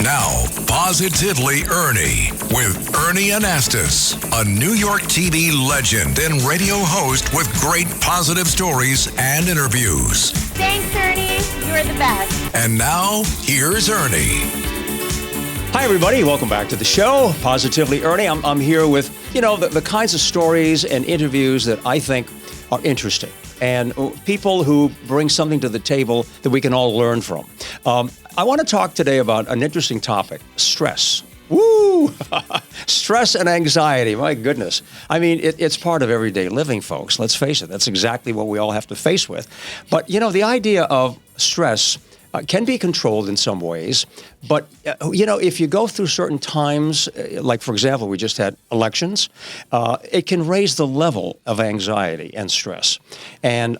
Now, Positively Ernie with Ernie Anastos, a New York TV legend and radio host with great positive stories and interviews. Thanks, Ernie. You're the best. And now, here's Ernie. Hi, everybody. Welcome back to the show, Positively Ernie. I'm here with, the kinds of stories and interviews that I think are interesting and people who bring something to the table that we can all learn from. I want to talk today about an interesting topic, stress. Woo! Stress and anxiety, my goodness. I mean, it's part of everyday living, folks. Let's face it. That's exactly what we all have to face with. But, the idea of stress can be controlled in some ways. But, if you go through certain times, like, for example, we just had elections, it can raise the level of anxiety and stress. And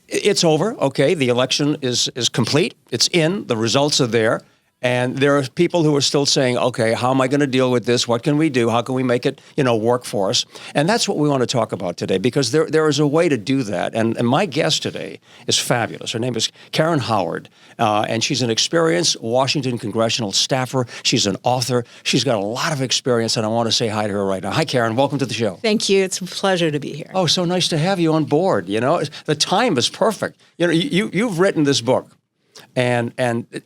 it's over. Okay, the election is complete. It's in. The results are there. And there are people who are still saying, okay, how am I going to deal with this? What can we do? How can we make it, work for us? And that's what we want to talk about today, because there is a way to do that. And my guest today is fabulous. Her name is Karen Howard, and she's an experienced Washington congressional staffer. She's an author. She's got a lot of experience, and I want to say hi to her right now. Hi, Karen. Welcome to the show. Thank you. It's a pleasure to be here. Oh, so nice to have you on board. The time is perfect. You've written this book. And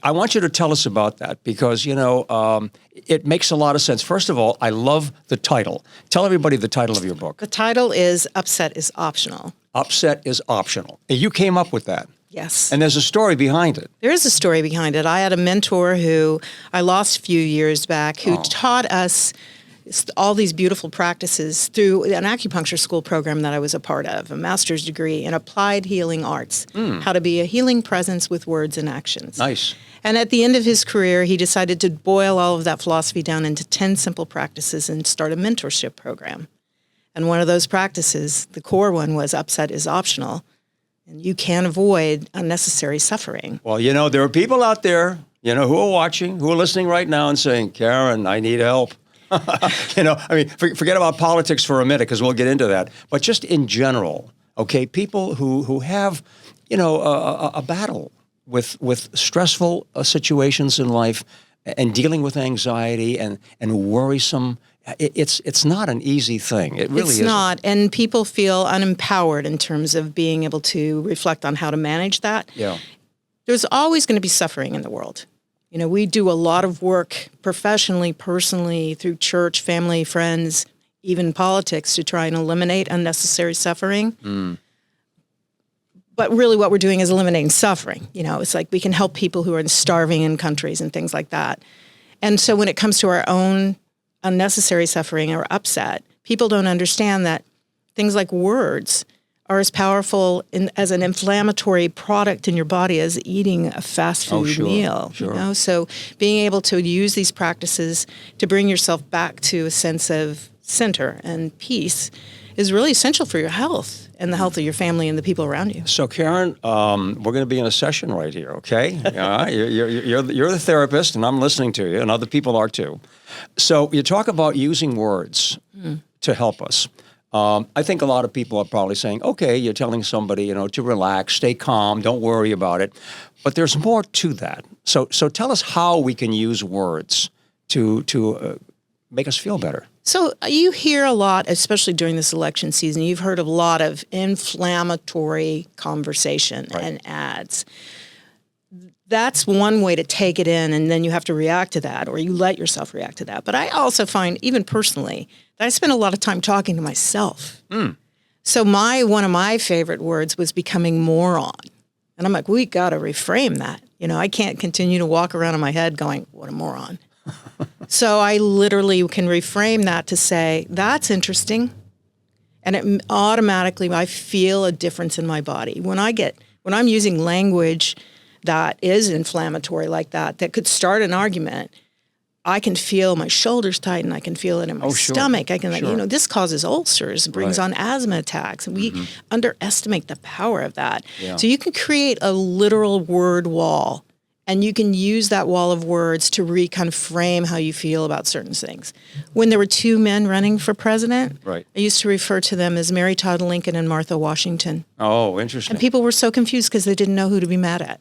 I want you to tell us about that because, it makes a lot of sense. First of all, I love the title. Tell everybody the title of your book. The title is Upset is Optional. Upset is Optional. You came up with that. Yes. And there's a story behind it. There is a story behind it. I had a mentor who I lost a few years back who taught us all these beautiful practices through an acupuncture school program that I was a part of, a master's degree in applied healing arts, how to be a healing presence with words and actions. Nice. And at the end of his career, he decided to boil all of that philosophy down into 10 simple practices and start a mentorship program. And one of those practices, the core one, was upset is optional, and you can avoid unnecessary suffering. Well, there are people out there, who are watching, who are listening right now and saying, Karen, I need help. Forget about politics for a minute because we'll get into that. But just in general, okay, people who have, a battle with stressful situations in life and dealing with anxiety and worrisome, it's not an easy thing. It really isn't. It's not, and people feel unempowered in terms of being able to reflect on how to manage that. Yeah. There's always going to be suffering in the world. We do a lot of work professionally, personally, through church, family, friends, even politics to try and eliminate unnecessary suffering. But really what we're doing is eliminating suffering. It's like we can help people who are starving in countries and things like that. And so when it comes to our own unnecessary suffering or upset, people don't understand that things like words are as powerful as an inflammatory product in your body as eating a fast food meal. Sure. So being able to use these practices to bring yourself back to a sense of center and peace is really essential for your health and the health of your family and the people around you. So, Karen, we're going to be in a session right here, okay? You're the therapist, and I'm listening to you, and other people are too. So you talk about using words to help us. I think a lot of people are probably saying, okay, you're telling somebody, to relax, stay calm, don't worry about it. But there's more to that. So tell us how we can use words to make us feel better. So you hear a lot, especially during this election season, you've heard of a lot of inflammatory conversation and ads. That's one way to take it in, and then you have to react to that, or you let yourself react to that. But I also find, even personally, that I spend a lot of time talking to myself. So one of my favorite words was becoming moron. And I'm like, we got to reframe that. I can't continue to walk around in my head going, what a moron. So I literally can reframe that to say, that's interesting. And it automatically, I feel a difference in my body. When I'm using language that is inflammatory like that could start an argument, I can feel my shoulders tighten. I can feel it in my stomach. I can, this causes ulcers, brings on asthma attacks. And we underestimate the power of that. Yeah. So you can create a literal word wall And you can use that wall of words to kind of frame how you feel about certain things. When there were two men running for president, Right. I used to refer to them as Mary Todd Lincoln and Martha Washington. Oh, interesting. And people were so confused because they didn't know who to be mad at.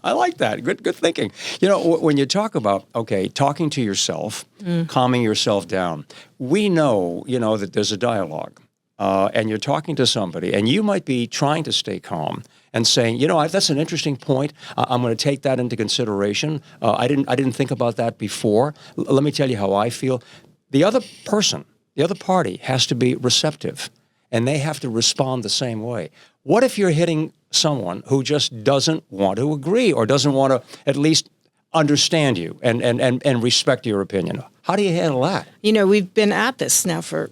I like that. Good thinking. When you talk about, talking to yourself, calming yourself down, we know, that there's a dialogue. And you're talking to somebody, and you might be trying to stay calm and saying, that's an interesting point. I'm going to take that into consideration. I didn't think about that before. Let me tell you how I feel. The other person, the other party has to be receptive, and they have to respond the same way. What if you're hitting someone who just doesn't want to agree or doesn't want to at least understand you and respect your opinion? How do you handle that? We've been at this now for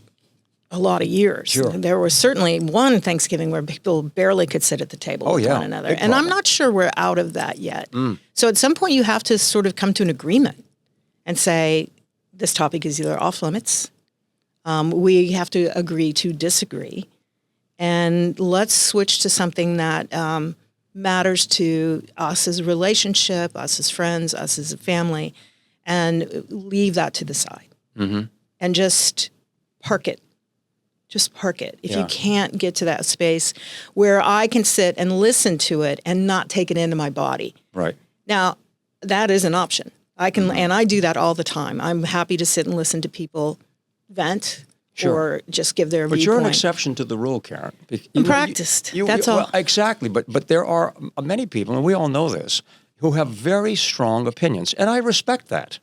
a lot of years. Sure. There was certainly one Thanksgiving where people barely could sit at the table with one another. Big And I'm problem. not sure we're out of that yet. So at some point you have to sort of come to an agreement and say, this topic is either off limits, we have to agree to disagree, and let's switch to something that matters to us as a relationship, us as friends, us as a family, and leave that to the side. And just park it. Just park it. If you can't get to that space where I can sit and listen to it and not take it into my body. Right. Now, that is an option. I can, and I do that all the time. I'm happy to sit and listen to people vent or just give their But viewpoint. you're an exception to the rule, Karen. I'm practiced. That's all. Well, exactly. But there are many people, and we all know this, who have very strong opinions. And I respect that.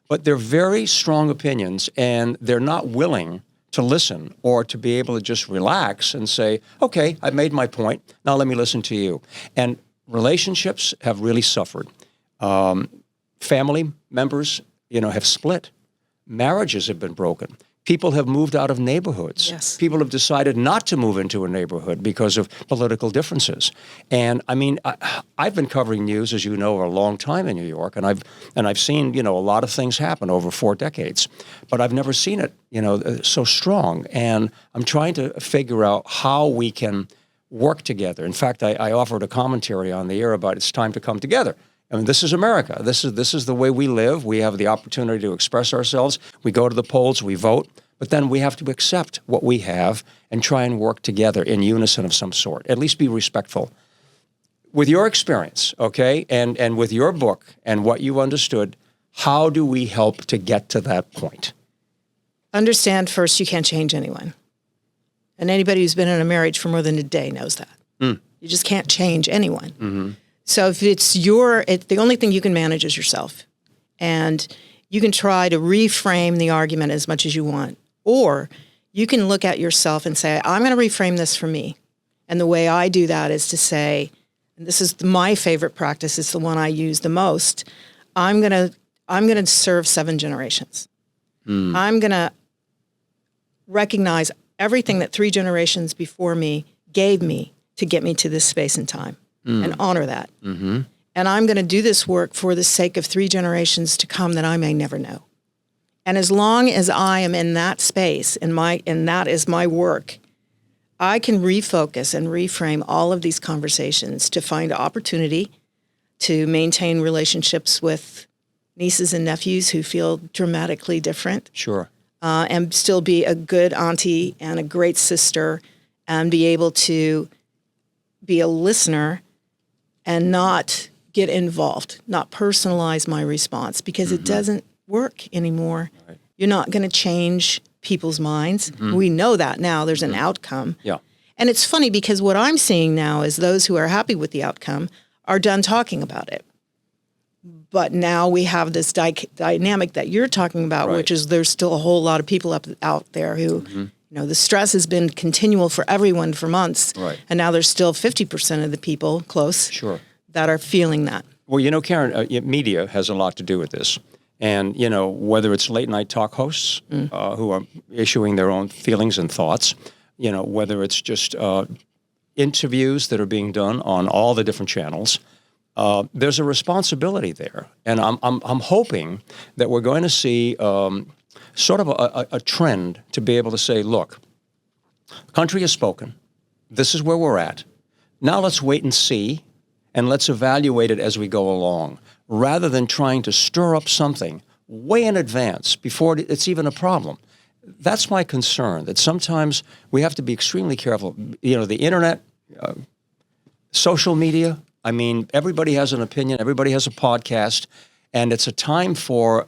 But they're very strong opinions, and they're not willing to listen or to be able to just relax and say, okay, I made my point. Now let me listen to you. And relationships have really suffered. Family members, have split. Marriages have been broken. People have moved out of neighborhoods. Yes. People have decided not to move into a neighborhood because of political differences. And I mean, I've been covering news, as you know, a long time in New York, and I've seen, a lot of things happen over 4 decades. But I've never seen it, so strong. And I'm trying to figure out how we can work together. In fact, I offered a commentary on the air about it's time to come together. I mean, this is America. This is the way we live. We have the opportunity to express ourselves. We go to the polls, we vote, but then we have to accept what we have and try and work together in unison of some sort. At least be respectful. With your experience, and with your book and what you understood, how do we help to get to that point? Understand first, you can't change anyone. And anybody who's been in a marriage for more than a day knows that. You just can't change anyone. So if it's the only thing you can manage is yourself. And you can try to reframe the argument as much as you want. Or you can look at yourself and say, I'm going to reframe this for me. And the way I do that is to say, and this is my favorite practice, it's the one I use the most, I'm going to serve 7 generations. I'm going to recognize everything that 3 generations before me gave me to get me to this space and time. And honor that. And I'm going to do this work for the sake of 3 generations to come that I may never know. And as long as I am in that space, and that is my work, I can refocus and reframe all of these conversations to find opportunity to maintain relationships with nieces and nephews who feel dramatically different. Sure. And still be a good auntie and a great sister and be able to be a listener and not get involved, not personalize my response, because it doesn't work anymore. Right. You're not going to change people's minds. We know that now. There's an outcome. Yeah. And it's funny because what I'm seeing now is those who are happy with the outcome are done talking about it. But now we have this dynamic that you're talking about, which is there's still a whole lot of people out there who, the stress has been continual for everyone for months. Right. And now there's still 50% of the people close that are feeling that. Well, Karen, media has a lot to do with this. And, whether it's late night talk hosts who are issuing their own feelings and thoughts, whether it's just interviews that are being done on all the different channels, there's a responsibility there. And I'm hoping that we're going to see sort of a trend to be able to say, look, country has spoken. This is where we're at. Now let's wait and see and let's evaluate it as we go along, rather than trying to stir up something way in advance before it's even a problem. That's my concern, that sometimes we have to be extremely careful. You know, the internet, social media, I mean, everybody has an opinion, everybody has a podcast, and it's a time for,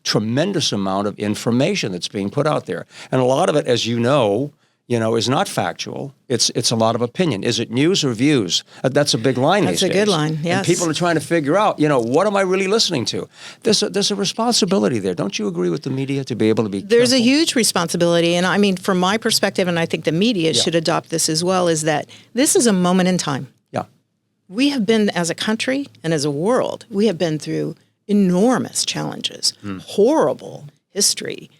tremendous amount of information that's being put out there. And a lot of it, as you know, is not factual. It's a lot of opinion. Is it news or views? That's a big line these days. That's a good line, yes. And people are trying to figure out, what am I really listening to? There's a responsibility there. Don't you agree with the media to be able to be There's careful? a huge responsibility. And I mean, from my perspective, and I think the media should adopt this as well, is that this is a moment in time. Yeah. We have been, as a country and as a world, we have been through enormous challenges, horrible history,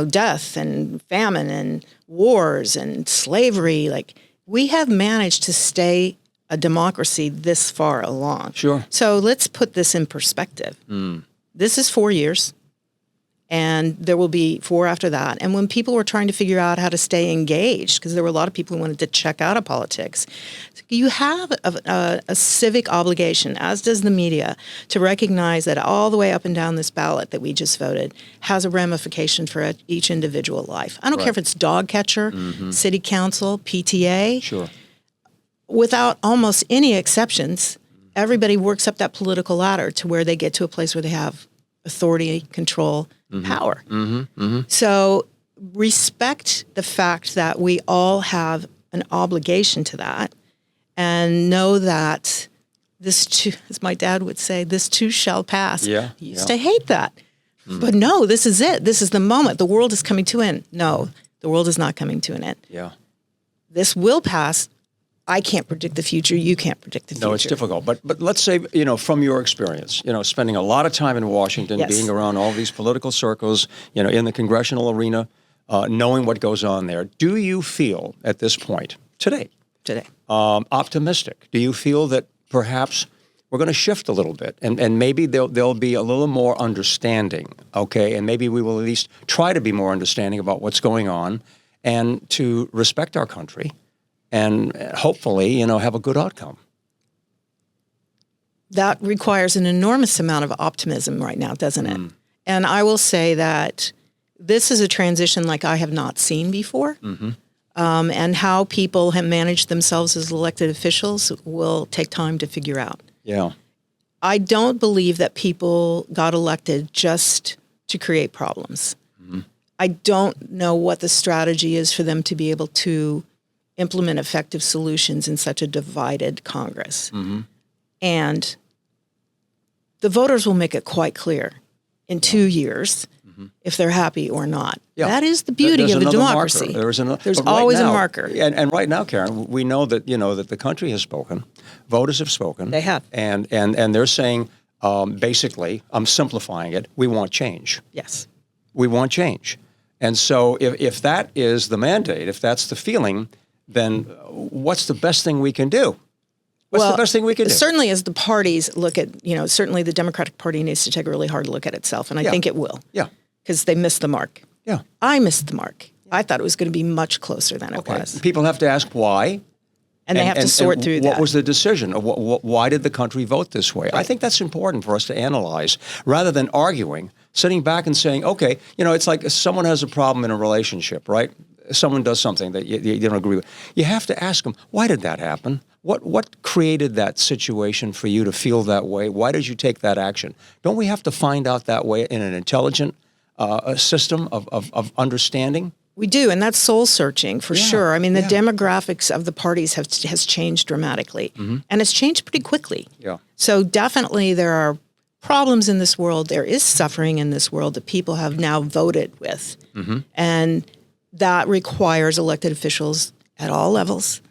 death and famine and wars and slavery. Like, we have managed to stay a democracy this far along. Sure. So let's put this in perspective. This is 4 years, and there will be 4 after that. And when people were trying to figure out how to stay engaged, because there were a lot of people who wanted to check out of politics, you have a civic obligation, as does the media, to recognize that all the way up and down this ballot that we just voted has a ramification for each individual life. I don't care if it's dog catcher, city council, PTA. Sure. Without almost any exceptions, everybody works up that political ladder to where they get to a place where they have authority, control, power. So respect the fact that we all have an obligation to that, and know that this too, as my dad would say, this too shall pass. Yeah, He used to hate that. But no, this is it. This is the moment. The world is coming to an end. No, the world is not coming to an end. Yeah. This will pass. I can't predict the future. You can't predict the future. No, it's difficult. But let's say, from your experience, spending a lot of time in Washington, being around all these political circles, in the congressional arena, knowing what goes on there, do you feel at this point, today, optimistic? Do you feel that perhaps we're going to shift a little bit and maybe there'll be a little more understanding, okay? And maybe we will at least try to be more understanding about what's going on and to respect our country and hopefully, have a good outcome. That requires an enormous amount of optimism right now, doesn't it? And I will say that this is a transition like I have not seen before. And how people have managed themselves as elected officials will take time to figure out. Yeah. I don't believe that people got elected just to create problems. I don't know what the strategy is for them to be able to implement effective solutions in such a divided Congress. And the voters will make it quite clear in 2 years if they're happy or not. Yeah. That is the beauty of a democracy. There's always a marker. And right now, Karen, we know that that the country has spoken, voters have spoken. They have, and they're saying basically, I'm simplifying it. We want change. Yes, we want change. And so, if that is the mandate, if that's the feeling, then what's the best thing we can do? What's the best thing we can do? Certainly, as the parties look at, certainly the Democratic Party needs to take a really hard look at itself, and I think it will. Yeah. Because they missed the mark. Yeah. I missed the mark. I thought it was going to be much closer than it was. People have to ask why. And they have to sort through that. What was the decision? Why did the country vote this way? Right. I think that's important for us to analyze rather than arguing, sitting back and saying, okay, it's like someone has a problem in a relationship, right? Someone does something that you don't agree with. You have to ask them, why did that happen? What created that situation for you to feel that way? Why did you take that action? Don't we have to find out that way in an intelligent system of understanding? We do, and that's soul searching for sure. I mean, the demographics of the parties has changed dramatically, and it's changed pretty quickly. Yeah. So definitely there are problems in this world. There is suffering in this world that people have now voted with, and that requires elected officials at all levels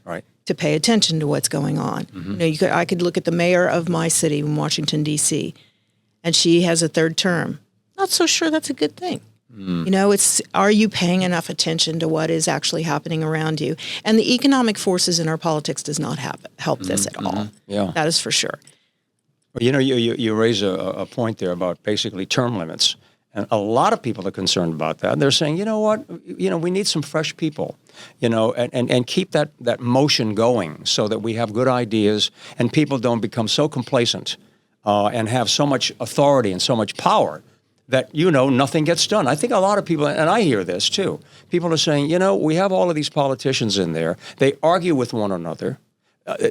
to pay attention to what's going on. I could look at the mayor of my city in Washington, D.C., and she has a third term. Not so sure that's a good thing. It's, are you paying enough attention to what is actually happening around you? And the economic forces in our politics does not help this at all. Yeah. That is for sure. You raise a point there about basically term limits. And a lot of people are concerned about that. They're saying, you know what, we need some fresh people, and keep that motion going so that we have good ideas and people don't become so complacent and have so much authority and so much power that, nothing gets done. I think a lot of people, and I hear this too, people are saying, we have all of these politicians in there. They argue with one another.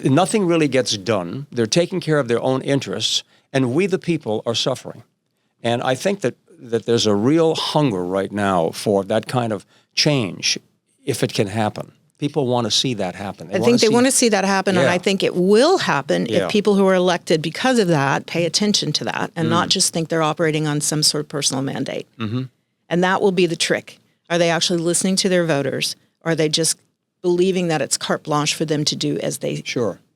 Nothing really gets done. They're taking care of their own interests, and we, the people, are suffering. And I think that there's a real hunger right now for that kind of change, if it can happen. People want to see that happen. I think they want to see that happen, and I think it will happen if people who are elected because of that pay attention to that and not just think they're operating on some sort of personal mandate. Mm-hmm. And that will be the trick. Are they actually listening to their voters, or are they just believing that it's carte blanche for them to do as they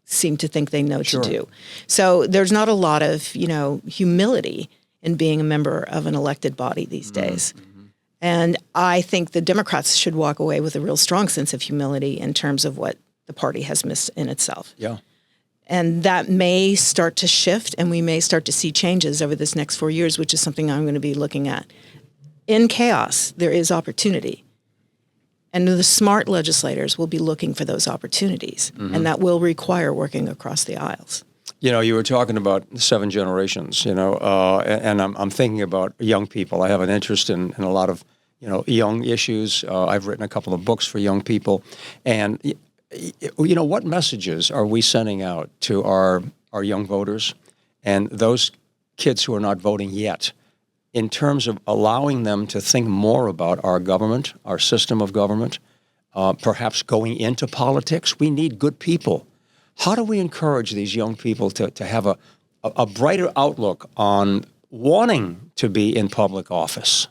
seem to think they know to do? So there's not a lot of, humility in being a member of an elected body these days. Mm-hmm. And I think the Democrats should walk away with a real strong sense of humility in terms of what the party has missed in itself. Yeah. And that may start to shift, and we may start to see changes over this next 4 years, which is something I'm going to be looking at. In chaos, there is opportunity. And the smart legislators will be looking for those opportunities, and that will require working across the aisles. You were talking about 7 generations, and I'm thinking about young people. I have an interest in a lot of, young issues. I've written a couple of books for young people. And, what messages are we sending out to our young voters and those kids who are not voting yet in terms of allowing them to think more about our government, our system of government, perhaps going into politics? We need good people. How do we encourage these young people to have a brighter outlook on wanting to be in public office?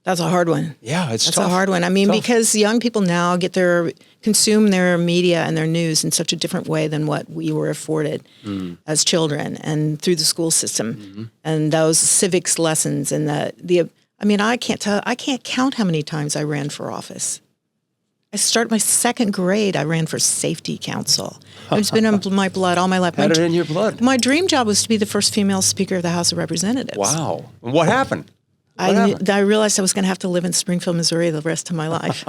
That's a hard one. Yeah, it's That's tough. a hard one. I mean, Tough. because young people now consume their media and their news in such a different way than what we were afforded as children and through the school system and those civics lessons and I can't count how many times I ran for office. I started my 2nd grade. I ran for safety council. It's been in my blood all my life. Had it in your blood. My dream job was to be the first female Speaker of the House of Representatives. Wow. And what happened? I realized I was going to have to live in Springfield, Missouri the rest of my life.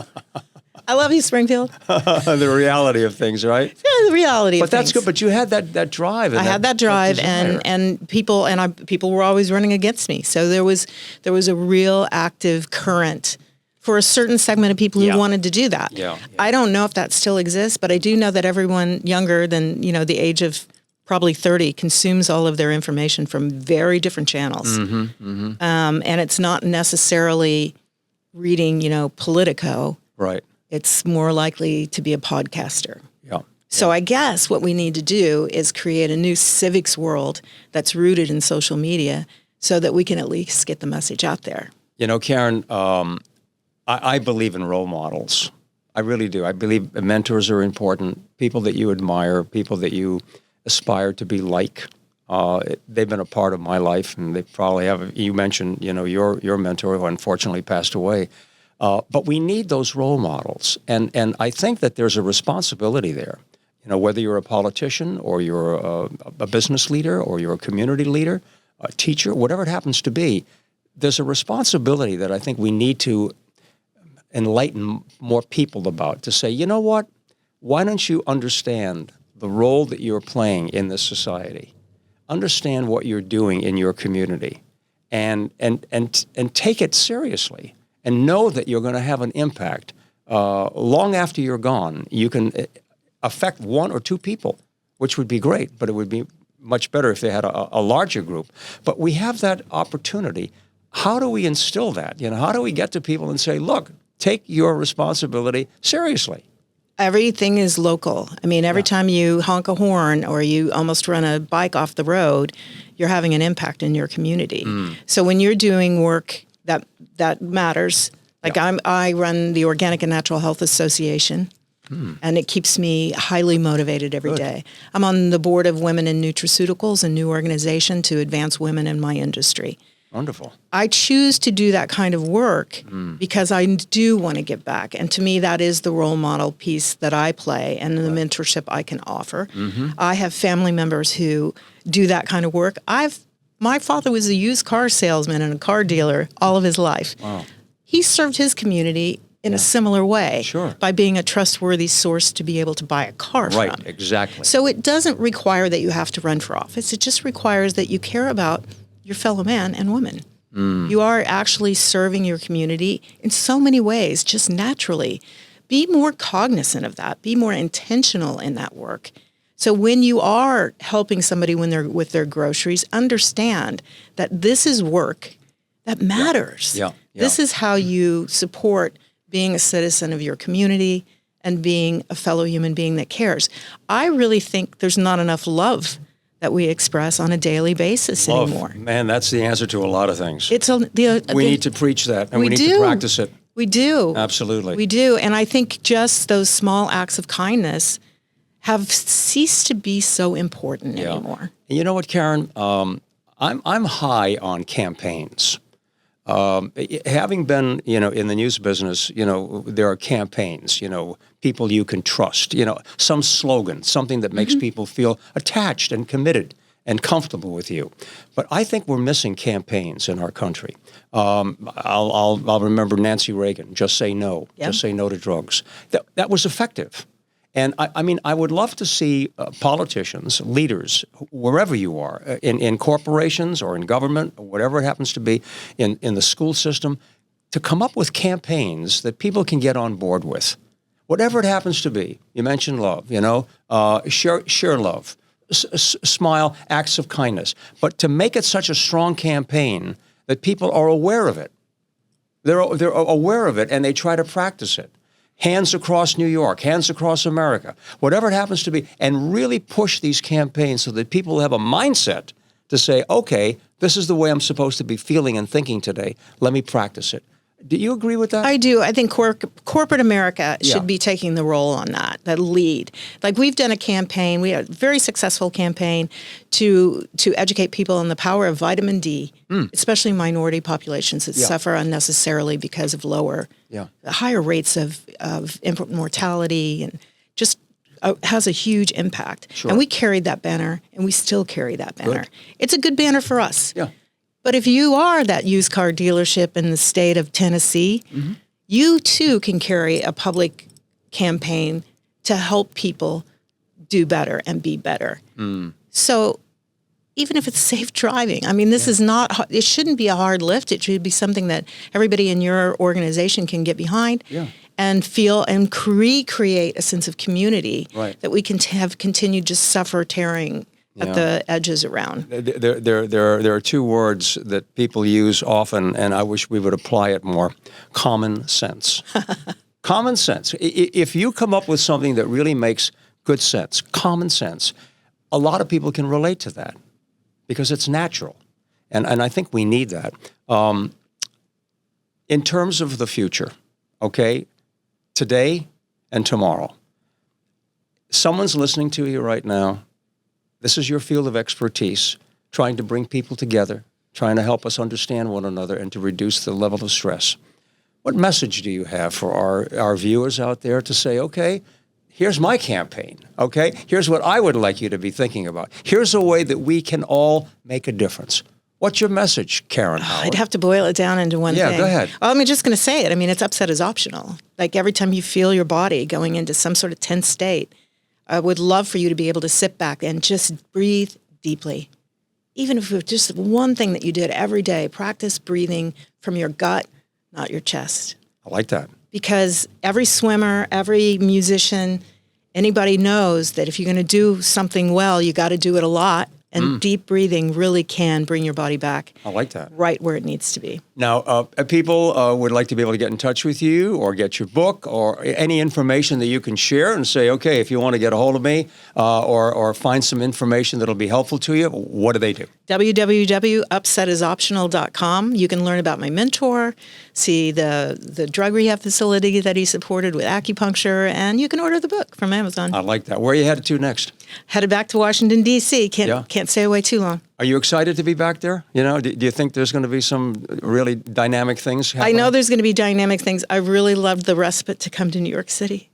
I love you, Springfield. The reality of things, right? Yeah, the reality of things. But that's good. But you had that drive. I had that drive, and people were always running against me. So there was a real active current for a certain segment of people who wanted to do that. Yeah. I don't know if that still exists, but I do know that everyone younger than the age of probably 30 consumes all of their information from very different channels. And it's not necessarily reading, Politico. Right. It's more likely to be a podcaster. Yeah. So I guess what we need to do is create a new civics world that's rooted in social media so that we can at least get the message out there. Karen, I believe in role models. I really do. I believe mentors are important, people that you admire, people that you aspire to be like. They've been a part of my life, and they probably have. You mentioned, your mentor who unfortunately passed away. But we need those role models, and I think that there's a responsibility there. Whether you're a politician or you're a business leader or you're a community leader, a teacher, whatever it happens to be, there's a responsibility that I think we need to enlighten more people about, to say, you know what, why don't you understand the role that you're playing in this society? Understand what you're doing in your community and take it seriously and know that you're going to have an impact. Long after you're gone, you can affect 1 or 2 people, which would be great, but it would be much better if they had a larger group. But we have that opportunity. How do we instill that? How do we get to people and say, look, take your responsibility seriously? Everything is local. I mean, every time you honk a horn or you almost run a bike off the road, you're having an impact in your community. So when you're doing work that matters, like I run the Organic and Natural Health Association, and it keeps me highly motivated every day. I'm on the board of Women in Nutraceuticals, a new organization to advance women in my industry. Wonderful. I choose to do that kind of work because I do want to give back. And to me, that is the role model piece that I play and the mentorship I can offer. I have family members who do that kind of work. My father was a used car salesman and a car dealer all of his life. Wow. He served his community in a similar way by being a trustworthy source to be able to buy a car from. Right, exactly. So it doesn't require that you have to run for office. It just requires that you care about your fellow man and woman. You are actually serving your community in so many ways, just naturally. Be more cognizant of that. Be more intentional in that work. So when you are helping somebody when they're with their groceries, understand that this is work that matters. This is how you support being a citizen of your community and being a fellow human being that cares. I really think there's not enough love that we express on a daily basis anymore. Man, that's the answer to a lot of things. We need to preach that, and we need to practice it. We do. Absolutely. We do. And I think just those small acts of kindness have ceased to be so important anymore. And you know what, Karen? I'm high on campaigns. Having been, in the news business, there are campaigns, people you can trust, some slogan, something that makes people feel attached and committed and comfortable with you. But I think we're missing campaigns in our country. I'll remember Nancy Reagan, just say no, just say no to drugs. That was effective. And I would love to see politicians, leaders, wherever you are, in corporations or in government, or whatever it happens to be, in the school system, to come up with campaigns that people can get on board with. Whatever it happens to be. You mentioned love, share love, smile, acts of kindness. But to make it such a strong campaign that people are aware of it. They're aware of it and they try to practice it. Hands across New York, hands across America, whatever it happens to be, and really push these campaigns so that people have a mindset to say, okay, this is the way I'm supposed to be feeling and thinking today. Let me practice it. Do you agree with that? I do. I think corporate America should be taking the role on that lead. Like we've done a campaign, we had a very successful campaign to educate people on the power of vitamin D, especially minority populations that suffer unnecessarily because of higher rates of infant mortality and just has a huge impact. Sure. And we carried that banner and we still carry that banner. Good. It's a good banner for us. Yeah. But if you are that used car dealership in the state of Tennessee, you too can carry a public campaign to help people do better and be better. So even if it's safe driving, this is not, it shouldn't be a hard lift. It should be something that everybody in your organization can get behind and feel and recreate a sense of community that we can have continued to suffer tearing at the edges around. There are two words that people use often, and I wish we would apply it more. Common sense. Common sense. If you come up with something that really makes good sense, common sense, a lot of people can relate to that because it's natural. And I think we need that. In terms of the future, okay, today and tomorrow, someone's listening to you right now. This is your field of expertise, trying to bring people together, trying to help us understand one another and to reduce the level of stress. What message do you have for our viewers out there to say, okay, here's my campaign, okay? Here's what I would like you to be thinking about. Here's a way that we can all make a difference. What's your message, Karen Howard? I'd have to boil it down into one thing. Yeah, go ahead. Well, I'm just going to say it. It's upset is optional. Like every time you feel your body going into some sort of tense state, I would love for you to be able to sit back and just breathe deeply. Even if it was just one thing that you did every day, practice breathing from your gut, not your chest. I like that. Because every swimmer, every musician, anybody knows that if you're going to do something well, you got to do it a lot. And deep breathing really can bring your body back. I like that. Right where it needs to be. Now, people would like to be able to get in touch with you or get your book or any information that you can share and say, okay, if you want to get a hold of me or find some information that'll be helpful to you, what do they do? www.upsetisoptional.com. You can learn about my mentor, see the drug rehab facility that he supported with acupuncture, and you can order the book from Amazon. I like that. Where are you headed to next? Headed back to Washington, D.C. Can't stay away too long. Are you excited to be back there? Do you think there's going to be some really dynamic things happening? I know there's going to be dynamic things. I really loved the respite to come to New York City.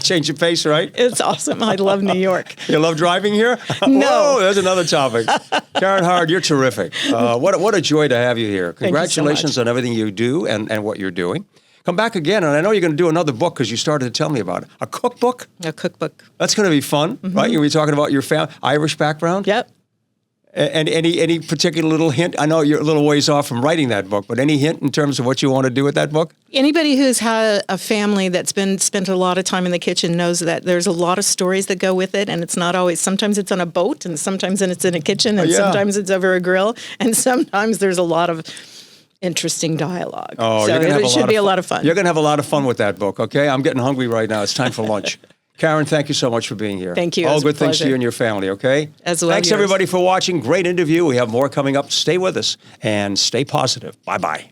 Change of pace, right? It's awesome. I love New York. You love driving here? No. Whoa, there's another topic. Karen Hard, you're terrific. What a joy to have you here. Congratulations so much. on everything you do and what you're doing. Come back again, and I know you're going to do another book because you started to tell me about it. A cookbook? A cookbook. That's going to be fun, right? You'll be talking about your Irish background? Yep. And any particular little hint? I know you're a little ways off from writing that book, but any hint in terms of what you want to do with that book? Anybody who's had a family that's spent a lot of time in the kitchen knows that there's a lot of stories that go with it, and it's not always. Sometimes it's on a boat, and sometimes it's in a kitchen, and sometimes it's over a grill, and sometimes there's a lot of interesting dialogue. Oh, so it should be a lot of fun. You're going to have a lot of fun with that book, okay? I'm getting hungry right now. It's time for lunch. Karen, thank you so much for being here. Thank you. All It was good a things to pleasure. you and your family, okay? As well. Thanks, yours. everybody, for watching. Great interview. We have more coming up. Stay with us and stay positive. Bye-bye.